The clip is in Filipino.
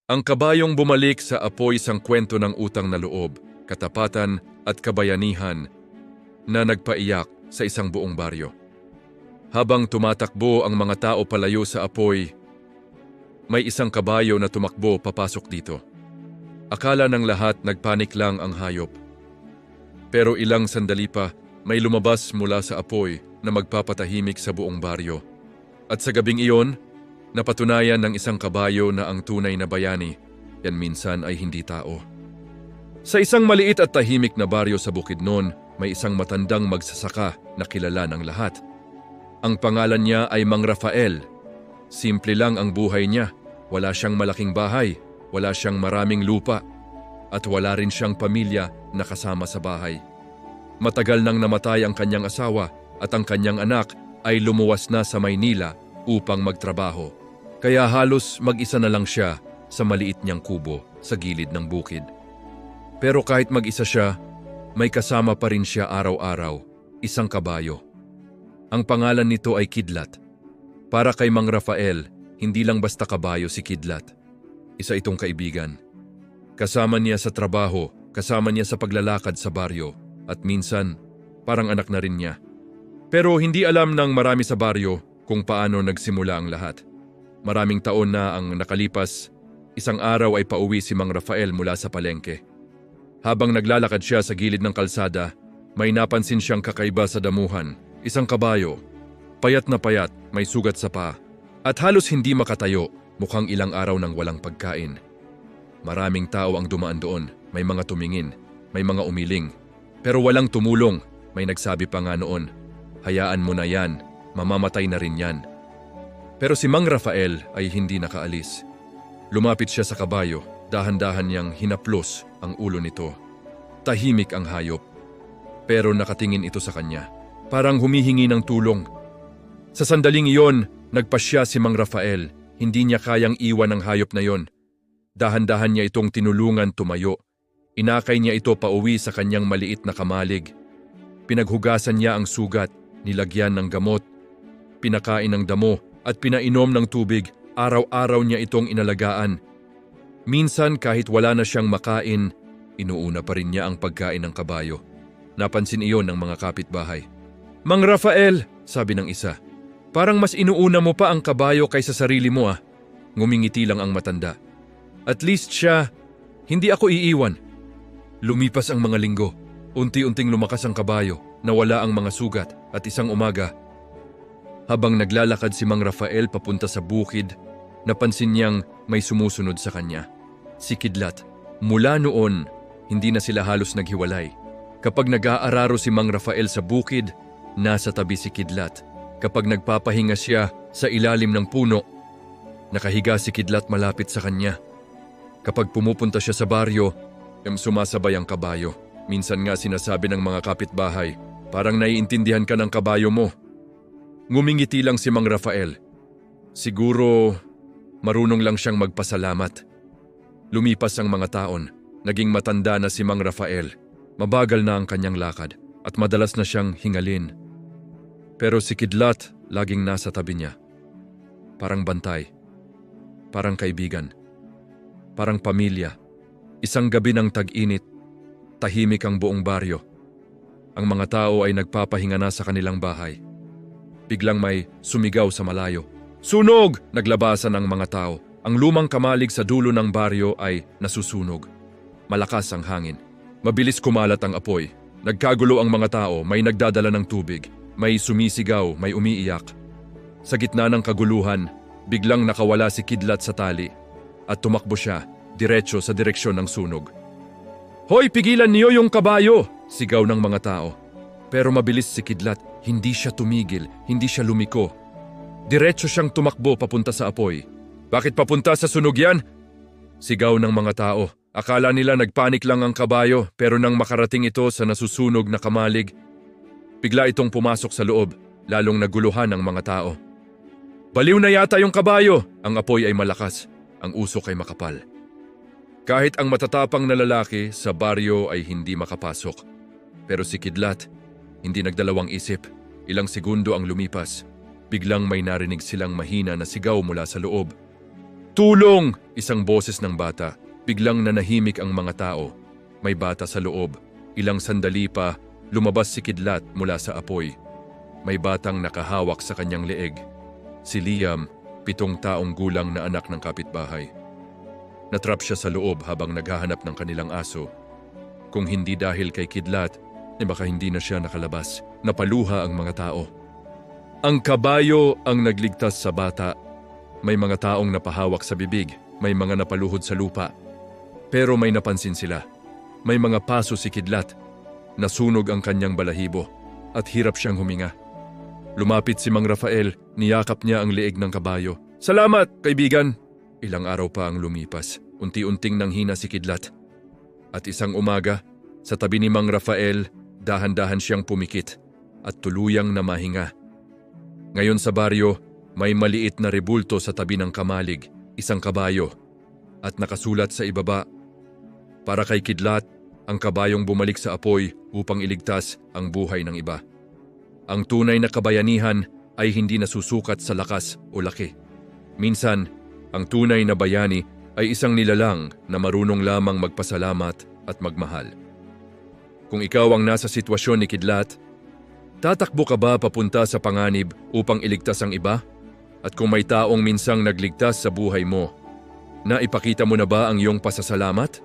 Ang kabayong bumalik sa apoy isang kwento ng utang na loob, katapatan at kabayanihan na nagpaiyak sa isang buong baryo. Habang tumatakbo ang mga tao palayo sa apoy, may isang kabayo na tumakbo papasok dito. Akala ng lahat nagpanik lang ang hayop. Pero ilang sandali pa, may lumabas mula sa apoy na magpapatahimik sa buong baryo. At sa gabing iyon, napatunayan ng isang kabayo na ang tunay na bayani, yan minsan ay hindi tao. Sa isang maliit at tahimik na baryo sa Bukidnon, may isang matandang magsasaka na kilala ng lahat. Ang pangalan niya ay Mang Rafael. Simple lang ang buhay niya. Wala siyang malaking bahay, wala siyang maraming lupa, at wala rin siyang pamilya na kasama sa bahay. Matagal nang namatay ang kanyang asawa at ang kanyang anak ay lumuwas na sa Maynila upang magtrabaho. Kaya halos mag-isa na lang siya sa maliit niyang kubo sa gilid ng bukid. Pero kahit mag-isa siya, may kasama pa rin siya araw-araw, isang kabayo. Ang pangalan nito ay Kidlat. Para kay Mang Rafael, hindi lang basta kabayo si Kidlat. Isa itong kaibigan. Kasama niya sa trabaho, kasama niya sa paglalakad sa baryo, at minsan, parang anak na rin niya. Pero hindi alam ng marami sa baryo kung paano nagsimula ang lahat. Maraming taon na ang nakalipas, isang araw ay pauwi si Mang Rafael mula sa palengke. Habang naglalakad siya sa gilid ng kalsada, may napansin siyang kakaiba sa damuhan. Isang kabayo, payat na payat, may sugat sa paa, at halos hindi makatayo, mukhang ilang araw nang walang pagkain. Maraming tao ang dumaan doon, may mga tumingin, may mga umiling. Pero walang tumulong, may nagsabi pa nga noon, hayaan mo na yan, mamamatay na rin yan. Pero si Mang Rafael ay hindi nakaalis. Lumapit siya sa kabayo, dahan-dahan niyang hinaplos ang ulo nito. Tahimik ang hayop, pero nakatingin ito sa kanya. Parang humihingi ng tulong. Sa sandaling iyon, nagpasya si Mang Rafael. Hindi niya kayang iwan ang hayop na yon. Dahan-dahan niya itong tinulungan tumayo. Inakay niya ito pauwi sa kanyang maliit na kamalig. Pinaghugasan niya ang sugat, nilagyan ng gamot, pinakain ng damo at pinainom ng tubig. Araw-araw niya itong inalagaan. Minsan kahit wala na siyang makain, inuuna pa rin niya ang pagkain ng kabayo. Napansin iyon ng mga kapitbahay. Mang Rafael, sabi ng isa, parang mas inuuna mo pa ang kabayo kaysa sarili mo ah. Ngumingiti lang ang matanda. At least siya, hindi ako iiwan. Lumipas ang mga linggo. Unti-unting lumakas ang kabayo, nawala ang mga sugat at isang umaga. Habang naglalakad si Mang Rafael papunta sa bukid, napansin niyang may sumusunod sa kanya. Si Kidlat. Mula noon, hindi na sila halos naghiwalay. Kapag nag-aararo si Mang Rafael sa bukid, nasa tabi si Kidlat. Kapag nagpapahinga siya sa ilalim ng puno, nakahiga si Kidlat malapit sa kanya. Kapag pumupunta siya sa baryo, sumasabay ang kabayo. Minsan nga sinasabi ng mga kapitbahay, parang naiintindihan ka ng kabayo mo. Ngumingiti lang si Mang Rafael. Siguro, marunong lang siyang magpasalamat. Lumipas ang mga taon, naging matanda na si Mang Rafael. Mabagal na ang kanyang lakad at madalas na siyang hingalin. Pero si Kidlat laging nasa tabi niya. Parang bantay, parang kaibigan, parang pamilya. Isang gabi ng tag-init, tahimik ang buong baryo. Ang mga tao ay nagpapahinga na sa kanilang bahay. Biglang may sumigaw sa malayo. Sunog! Naglabasan ang mga tao. Ang lumang kamalig sa dulo ng baryo ay nasusunog. Malakas ang hangin. Mabilis kumalat ang apoy. Nagkagulo ang mga tao, may nagdadala ng tubig. May sumisigaw, may umiiyak. Sa gitna ng kaguluhan, biglang nakawala si Kidlat sa tali at tumakbo siya, diretso sa direksyon ng sunog. Hoy, pigilan niyo yung kabayo! Sigaw ng mga tao. Pero mabilis si Kidlat, hindi siya tumigil, hindi siya lumiko. Diretso siyang tumakbo papunta sa apoy. Bakit papunta sa sunog yan? Sigaw ng mga tao. Akala nila nagpanik lang ang kabayo, pero nang makarating ito sa nasusunog na kamalig, bigla itong pumasok sa loob, lalong naguluhan ang mga tao. Baliw na yata yung kabayo! Ang apoy ay malakas, ang usok ay makapal. Kahit ang matatapang na lalaki sa baryo ay hindi makapasok. Pero si Kidlat, hindi nagdalawang isip, ilang segundo ang lumipas. Biglang may narinig silang mahina na sigaw mula sa loob. Tulong! Isang boses ng bata. Biglang nanahimik ang mga tao. May bata sa loob. Ilang sandali pa, lumabas si Kidlat mula sa apoy. May batang nakahawak sa kanyang leeg. Si Liam, 7 taong gulang na anak ng kapitbahay. Natrap siya sa loob habang naghahanap ng kanilang aso. Kung hindi dahil kay Kidlat, baka hindi na siya nakalabas. Napaluha ang mga tao. Ang kabayo ang nagligtas sa bata. May mga taong napahawak sa bibig, may mga napaluhod sa lupa. Pero may napansin sila. May mga paso si Kidlat. Nasunog ang kanyang balahibo at hirap siyang huminga. Lumapit si Mang Rafael, niyakap niya ang leeg ng kabayo. Salamat, kaibigan! Ilang araw pa ang lumipas. Unti-unting nanghina si Kidlat. At isang umaga, sa tabi ni Mang Rafael, dahan-dahan siyang pumikit at tuluyang namahinga. Ngayon sa baryo, may maliit na rebulto sa tabi ng kamalig, isang kabayo, at nakasulat sa ibaba, para kay Kidlat, ang kabayong bumalik sa apoy upang iligtas ang buhay ng iba. Ang tunay na kabayanihan ay hindi nasusukat sa lakas o laki. Minsan, ang tunay na bayani ay isang nilalang na marunong lamang magpasalamat at magmahal. Kung ikaw ang nasa sitwasyon ni Kidlat, tatakbo ka ba papunta sa panganib upang iligtas ang iba? At kung may taong minsang nagligtas sa buhay mo, naipakita mo na ba ang iyong pasasalamat?